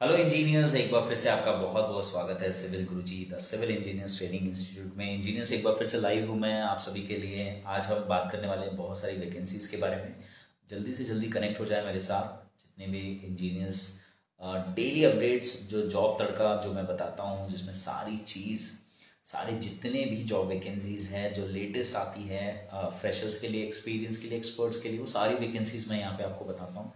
Hello engineers, एक बार फिर से आपका बहुत बहुत स्वागत है civil Guruji the civil engineers training institute में। इंजीनियर्स एक बार फिर से लाइव हूँ मैं आप सभी के लिए। आज हम बात करने वाले हैं बहुत सारी वैकेंसीज़ के बारे में। जल्दी से जल्दी कनेक्ट हो जाए मेरे साथ जितने भी इंजीनियर्स। डेली अपडेट्स जो जॉब तड़का जो मैं बताता हूँ, जिसमें सारे जितने भी जॉब वैकेंसीज़ हैं जो लेटेस्ट आती है फ्रेशर्स के लिए, एक्सपीरियंस के लिए, एक्सपर्ट्स के लिए, वो सारी वैकेंसीज़ मैं यहाँ पे आपको बताता हूँ।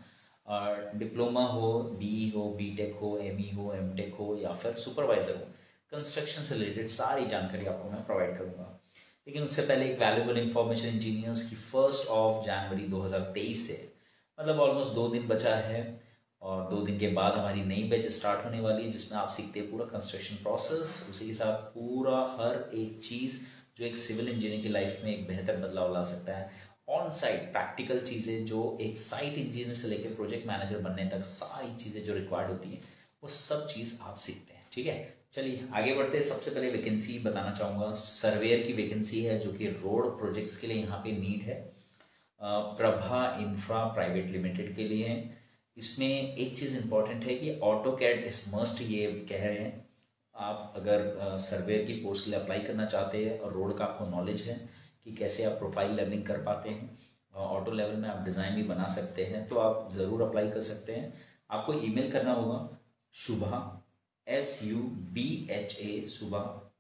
और डिप्लोमा हो, बी हो, बीटेक हो, एमई हो, एमटेक हो या फिर सुपरवाइज़र हो, कंस्ट्रक्शन से रिलेटेड सारी जानकारी आपको मैं प्रोवाइड करूँगा। लेकिन उससे पहले एक वैल्यूबल इन्फॉर्मेशन इंजीनियर्स की 1 जनवरी 2023 से मतलब ऑलमोस्ट 2 दिन बचा है और 2 दिन के बाद हमारी नई बैच स्टार्ट होने वाली है, जिसमें आप सीखते हैं पूरा कंस्ट्रक्शन प्रोसेस, उसी के साथ पूरा हर एक चीज़ जो एक सिविल इंजीनियर की लाइफ में एक बेहतर बदलाव ला सकता है। ऑन साइट प्रैक्टिकल चीज़ें जो एक साइट इंजीनियर से लेकर प्रोजेक्ट मैनेजर बनने तक सारी चीज़ें जो रिक्वायर्ड होती हैं वो सब चीज़ आप सीखते हैं। ठीक है, चलिए आगे बढ़ते हैं। सबसे पहले वैकेंसी बताना चाहूँगा, सर्वेयर की वैकेंसी है जो कि रोड प्रोजेक्ट्स के लिए यहाँ पे नीड है। प्रभा इंफ्रा प्राइवेट लिमिटेड के लिए। इसमें एक चीज़ इंपॉर्टेंट है कि ऑटो कैड इज मस्ट, ये कह रहे हैं। आप अगर सर्वेयर की पोस्ट के लिए अप्लाई करना चाहते हैं और रोड का आपको नॉलेज है कि कैसे आप प्रोफाइल लेवलिंग कर पाते हैं, ऑटो लेवल में आप डिज़ाइन भी बना सकते हैं, तो आप ज़रूर अप्लाई कर सकते हैं। आपको ईमेल करना होगा शुभा SUBHA शुभा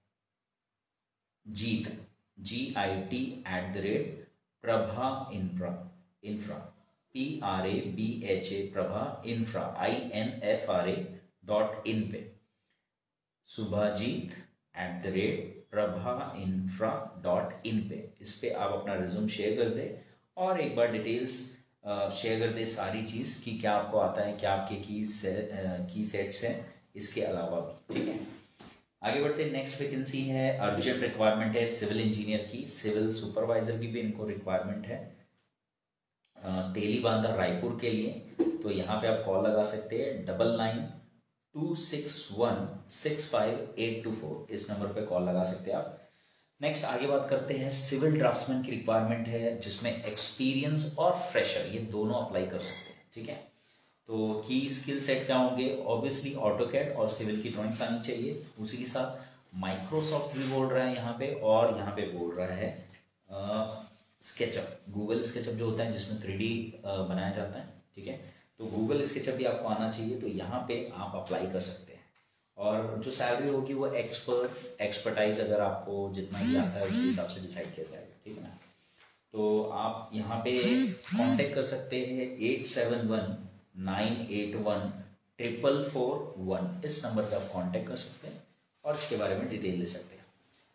जीत GIT @Prabha infra PRABHA Prabha infra INFRA.in पे सुभाजीत @प्रभाinfra.in पे इस पे आप अपना रिज्यूम शेयर कर दें और एक बार डिटेल्स शेयर कर दें सारी चीज़ कि क्या आपको आता है, क्या आपके की सेट्स हैं, इसके अलावा भी। ठीक है, आगे बढ़ते हैं। नेक्स्ट वैकेंसी है, अर्जेंट रिक्वायरमेंट है सिविल इंजीनियर की, सिविल सुपरवाइजर की भी इनको रिक्वायरमेंट है तेलीबांधा रायपुर के लिए। तो यहाँ पे आप कॉल लगा सकते हैं 9992616584, इस नंबर पे कॉल लगा सकते हैं आप। नेक्स्ट आगे बात करते हैं, सिविल ड्राफ्ट्समैन की रिक्वायरमेंट है जिसमें एक्सपीरियंस और फ्रेशर ये दोनों अप्लाई कर सकते हैं। ठीक है, तो की स्किल सेट क्या होंगे, ऑब्वियसली ऑटोकैड और सिविल की ड्राइंग्स आनी चाहिए। उसी के साथ माइक्रोसॉफ्ट भी बोल रहा है यहाँ पे, और यहाँ पे बोल रहा है स्केचअप, गूगल स्केचअप जो होता है जिसमें 3D बनाया जाता है। ठीक है, तो गूगल स्केचअप भी आपको आना चाहिए, तो यहाँ पे आप अप्लाई कर सकते हैं। और जो सैलरी होगी वो एक्सपर्टाइज अगर आपको जितना भी आता है उसके हिसाब से डिसाइड किया जाएगा। ठीक है ना, तो आप यहाँ पे कांटेक्ट कर सकते हैं 8719814441, इस नंबर पे आप कांटेक्ट कर सकते हैं और इसके बारे में डिटेल ले सकते हैं।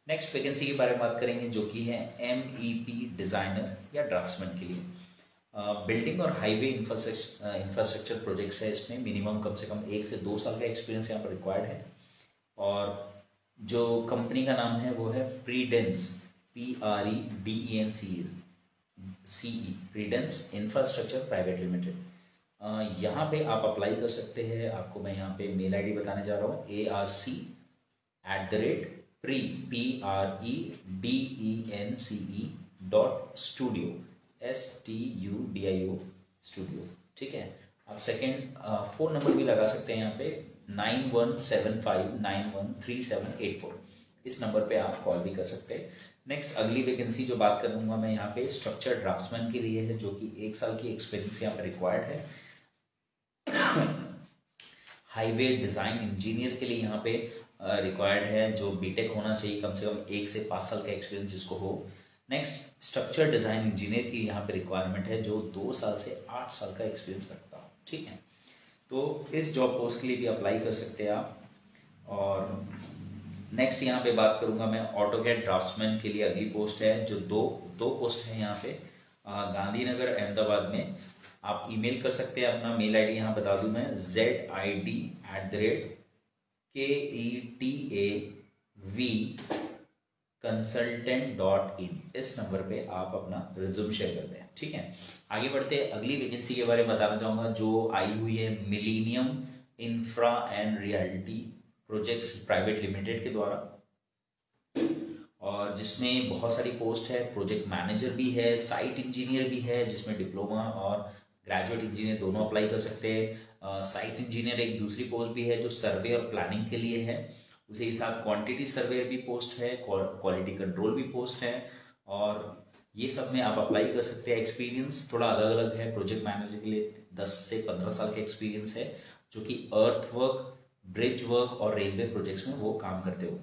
नेक्स्ट वैकेंसी के बारे में बात करेंगे जो कि है MEP डिज़ाइनर या ड्राफ्ट्समैन के लिए। बिल्डिंग और हाईवे इंफ्रास्ट्रक्चर प्रोजेक्ट्स है, इसमें मिनिमम कम से कम 1 से 2 साल का एक्सपीरियंस यहाँ पर रिक्वायर्ड है। और जो कंपनी का नाम है वो है प्रीडेंस PREDENCE प्रीडेंस इंफ्रास्ट्रक्चर प्राइवेट लिमिटेड। यहाँ पे आप अप्लाई कर सकते हैं। आपको मैं यहाँ पे मेल ID बताने जा रहा हूँ, ARC@PREDENCE.studio STUDIO स्टूडियो। ठीक है, आप सेकेंड फ़ोन नंबर भी लगा सकते हैं यहाँ पे 9175913784, इस नंबर पे आप कॉल भी कर सकते हैं। नेक्स्ट अगली वैकेंसी जो बात करूँगा मैं यहाँ पे स्ट्रक्चर ड्राफ्ट्समैन के लिए है, जो कि 1 साल की एक्सपीरियंस यहाँ पे रिक्वायर्ड है। हाईवे डिज़ाइन इंजीनियर के लिए यहाँ पे रिक्वायर्ड है, जो बीटेक होना चाहिए, कम से कम 1 से 5 साल का एक्सपीरियंस जिसको हो। नेक्स्ट स्ट्रक्चर डिज़ाइन इंजीनियर की यहाँ पे रिक्वायरमेंट है जो 2 साल से 8 साल का एक्सपीरियंस रखता हो। ठीक है, तो इस जॉब पोस्ट के लिए भी अप्लाई कर सकते हैं आप। और नेक्स्ट यहाँ पे बात करूँगा मैं ऑटोकैड ड्राफ्ट्समैन के लिए अगली पोस्ट है, जो दो पोस्ट है यहाँ पे गांधीनगर अहमदाबाद में। आप ईमेल कर सकते हैं, अपना मेल ID यहाँ बता दूँ मैं ZID@KETAV consultant.in, इस नंबर पे आप अपना रिज्यूम शेयर करते हैं। ठीक है, आगे बढ़ते हैं। अगली वैकेंसी के बारे में बताना चाहूँगा जो आई हुई है millennium infra and realty projects private limited के द्वारा, और जिसमें बहुत सारी पोस्ट है। प्रोजेक्ट मैनेजर भी है, साइट इंजीनियर भी है जिसमें डिप्लोमा और ग्रेजुएट इंजीनियर दोनों अप्लाई कर सकते हैं। साइट इंजीनियर एक दूसरी पोस्ट भी है जो सर्वे और प्लानिंग के लिए है। उसी के साथ क्वांटिटी सर्वेयर भी पोस्ट है, क्वालिटी कंट्रोल भी पोस्ट है, और ये सब में आप अप्लाई कर सकते हैं। एक्सपीरियंस थोड़ा अलग अलग है। प्रोजेक्ट मैनेजर के लिए 10 से 15 साल का एक्सपीरियंस है, जो कि अर्थ वर्क, ब्रिज वर्क और रेलवे प्रोजेक्ट्स में वो काम करते हो।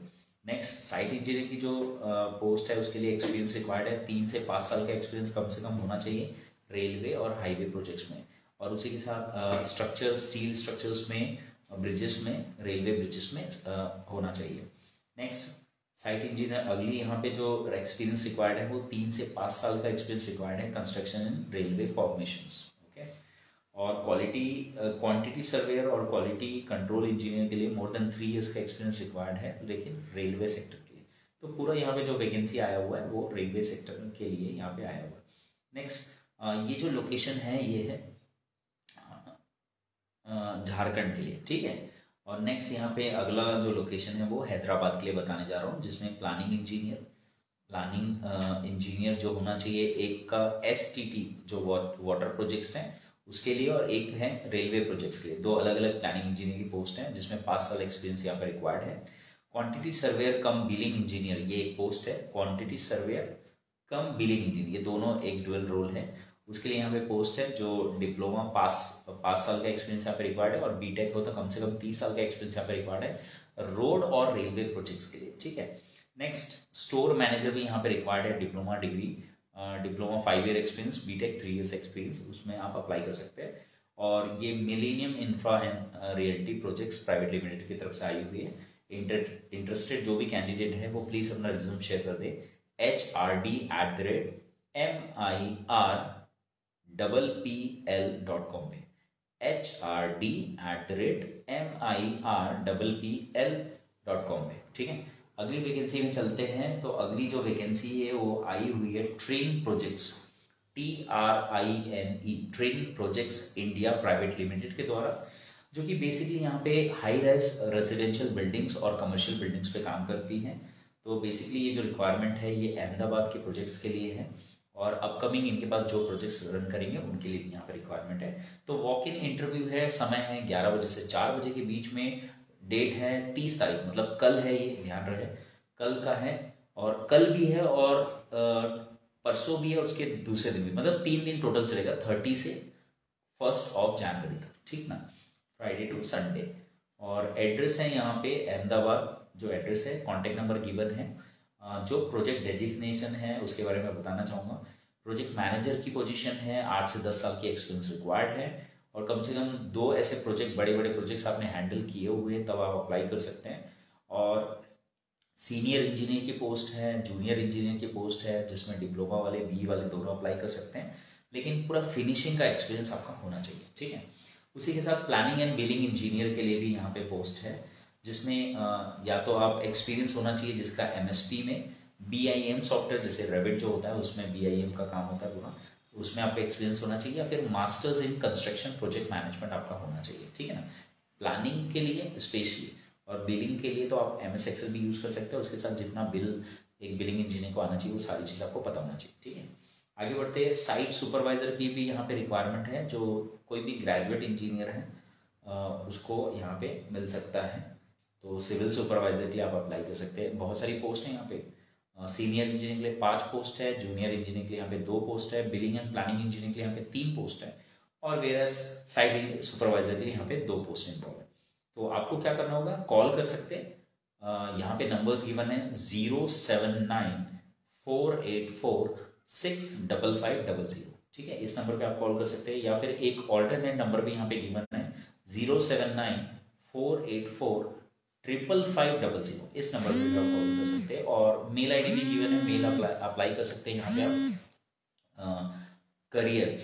नेक्स्ट, साइट इंजीनियर की जो पोस्ट है उसके लिए एक्सपीरियंस रिक्वायर्ड है। 3 से 5 साल का एक्सपीरियंस कम से कम होना चाहिए रेलवे और हाईवे प्रोजेक्ट्स में। और उसी के साथ स्ट्रक्चर, स्टील स्ट्रक्चर्स में, ब्रिजेस में, रेलवे ब्रिजेस में होना चाहिए। नेक्स्ट, साइट इंजीनियर अगली यहाँ पे जो एक्सपीरियंस रिक्वायर्ड है वो 3 से 5 साल का एक्सपीरियंस रिक्वायर्ड है कंस्ट्रक्शन इन रेलवे फॉर्मेशंस। ओके। और क्वांटिटी सर्वेयर और क्वालिटी कंट्रोल इंजीनियर के लिए मोर देन 3 ईयर्स का एक्सपीरियंस रिक्वायर्ड है, लेकिन रेलवे सेक्टर के लिए। तो पूरा यहाँ पे जो वैकेंसी आया हुआ है वो रेलवे सेक्टर के लिए यहाँ पे आया हुआ है। नेक्स्ट, ये जो लोकेशन है ये है झारखंड के लिए, ठीक है। और नेक्स्ट यहाँ पे अगला जो लोकेशन है वो हैदराबाद के लिए बताने जा रहा हूँ, जिसमें प्लानिंग इंजीनियर जो होना चाहिए, एक का STT जो वाटर प्रोजेक्ट्स हैं उसके लिए, और एक है रेलवे प्रोजेक्ट्स के लिए। 2 अलग अलग प्लानिंग इंजीनियर की पोस्ट हैं जिसमें 5 साल एक्सपीरियंस यहाँ पर रिक्वायर्ड है। क्वांटिटी सर्वेयर कम बिलिंग इंजीनियर, ये एक पोस्ट है। क्वांटिटी सर्वेयर कम बिलिंग इंजीनियर, ये दोनों एक डुअल रोल है। उसके लिए यहाँ पे पोस्ट है जो डिप्लोमा 5 साल का एक्सपीरियंस यहाँ पे रिक्वायर्ड है, और बीटेक हो तो कम से कम 30 साल का एक्सपीरियंस यहाँ पे रिक्वायर्ड है रोड और रेलवे प्रोजेक्ट्स के लिए, ठीक है। नेक्स्ट, स्टोर मैनेजर भी यहाँ पे रिक्वायर्ड है, diploma degree, diploma 5 year experience, BTech 3 years experience, उसमें आप अप्लाई कर सकते हैं। और ये millennium infra and realty projects private limited की तरफ से आई हुई है। इंटरेस्टेड जो भी कैंडिडेट है वो प्लीज अपना रिज्यूम शेयर कर दे HRD@MIRPPL.com पे, HRD@MIRPPL.com पे, ठीक है। अगली वैकेंसी में चलते हैं। तो अगली जो वैकेंसी है वो आई हुई है train projects, TRINE, train projects India private limited के द्वारा, जो कि बेसिकली यहाँ पे हाई राइज रेजिडेंशियल बिल्डिंग्स और कमर्शियल बिल्डिंग्स पे काम करती हैं। तो बेसिकली ये जो रिक्वायरमेंट है ये अहमदाबाद के प्रोजेक्ट्स के लिए है, और अपकमिंग इनके पास जो प्रोजेक्ट्स रन करेंगे उनके लिए यहाँ पर रिक्वायरमेंट है। तो वॉक इन इंटरव्यू है, समय है 11 बजे से 4 बजे के बीच में, डेट है 30 तारीख, मतलब कल है, ये ध्यान रहे कल का है, और कल भी है और परसों भी है, उसके दूसरे दिन भी, मतलब 3 दिन टोटल चलेगा, 30 से 1 जनवरी तक, ठीक ना, फ्राइडे टू संडे। और एड्रेस है यहाँ पे अहमदाबाद, जो एड्रेस है, कॉन्टेक्ट नंबर गिवन है। जो प्रोजेक्ट डेजिग्नेशन है उसके बारे में बताना चाहूँगा। प्रोजेक्ट मैनेजर की पोजीशन है, 8 से 10 साल की एक्सपीरियंस रिक्वायर्ड है, और कम से कम 2 ऐसे प्रोजेक्ट, बड़े बड़े प्रोजेक्ट्स आपने हैंडल किए हुए हैं तब आप अप्लाई कर सकते हैं। और सीनियर इंजीनियर की पोस्ट है, जूनियर इंजीनियर की पोस्ट है, जिसमें डिप्लोमा वाले, BE वाले दोनों अप्लाई कर सकते हैं, लेकिन पूरा फिनिशिंग का एक्सपीरियंस आपका होना चाहिए, ठीक है। उसी के साथ प्लानिंग एंड बिलिंग इंजीनियर के लिए भी यहाँ पे पोस्ट है, जिसमें या तो आप एक्सपीरियंस होना चाहिए जिसका MSP में, BIM सॉफ्टवेयर जैसे रेविट जो होता है उसमें BIM का काम होता है पूरा, उसमें आपका एक्सपीरियंस होना चाहिए, या फिर masters in construction project management आपका होना चाहिए, ठीक है ना, प्लानिंग के लिए स्पेशली। और बिलिंग के लिए तो आप MS Excel भी यूज़ कर सकते हैं, उसके साथ जितना एक बिलिंग इंजीनियर को आना चाहिए वो सारी चीज़ आपको पता होना चाहिए, ठीक है। आगे बढ़ते हैं, साइट सुपरवाइजर की भी यहाँ पे रिक्वायरमेंट है, जो कोई भी ग्रेजुएट इंजीनियर है उसको यहाँ पे मिल सकता है। तो सिविल सुपरवाइजर के लिए आप अप्लाई कर सकते हैं। बहुत सारी पोस्ट है यहाँ पे, सीनियर इंजीनियर के लिए 5 पोस्ट है, जूनियर इंजीनियर के लिए यहाँ पे 2 पोस्ट है, बिलिंग एंड प्लानिंग इंजीनियर के लिए यहाँ पे 3 पोस्ट है, और वेरस साइट सुपरवाइजर के लिए यहाँ पे 2 पोस्ट इंवॉल्व है। तो आपको क्या करना होगा, कॉल कर सकते हैं, यहाँ पे नंबर्स गिवन है 07948465500, ठीक है, इस नंबर पे आप कॉल कर सकते हैं, या फिर एक ऑल्टरनेट नंबर भी यहाँ पे गिवन है 07948455500, इस नंबर पे आप कॉल कर सकते हैं। और मेल ID भी गिवन है, मेल अप्लाई कर सकते हैं यहाँ पे आप career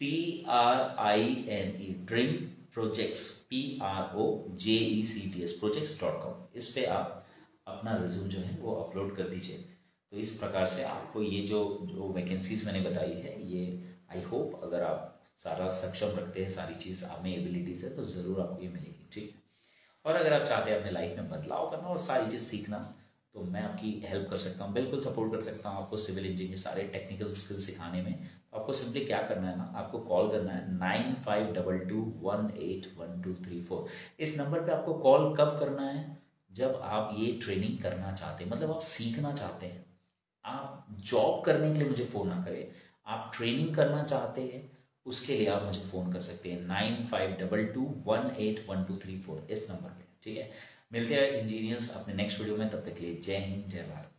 CAREER @TRINE train projects projects.com, इस पे आप अपना रिज्यूम जो है वो अपलोड कर दीजिए। तो इस प्रकार से आपको ये जो वैकेंसीज मैंने बताई है, ये आई होप अगर आप सारा सक्षम रखते हैं, सारी चीज़ आप में एबिलिटीज़ है, तो ज़रूर आपको ये मिलेगी, ठीक है। और अगर आप चाहते हैं अपने लाइफ में बदलाव करना और सारी चीज़ सीखना, तो मैं आपकी हेल्प कर सकता हूँ, बिल्कुल सपोर्ट कर सकता हूँ आपको सिविल इंजीनियर सारे टेक्निकल स्किल्स सिखाने में। तो आपको सिंपली क्या करना है ना, आपको कॉल करना है 9522181234। इस नंबर पे आपको कॉल कब करना है, जब आप ये ट्रेनिंग करना चाहते हैं, मतलब आप सीखना चाहते हैं। आप जॉब करने के लिए मुझे फ़ोन ना करें, आप ट्रेनिंग करना चाहते हैं, उसके लिए आप मुझे फ़ोन कर सकते हैं 9522181234 इस नंबर पे। ठीक है, मिलते हैं इंजीनियर्स अपने नेक्स्ट वीडियो में, तब तक के लिए जय हिंद जय भारत।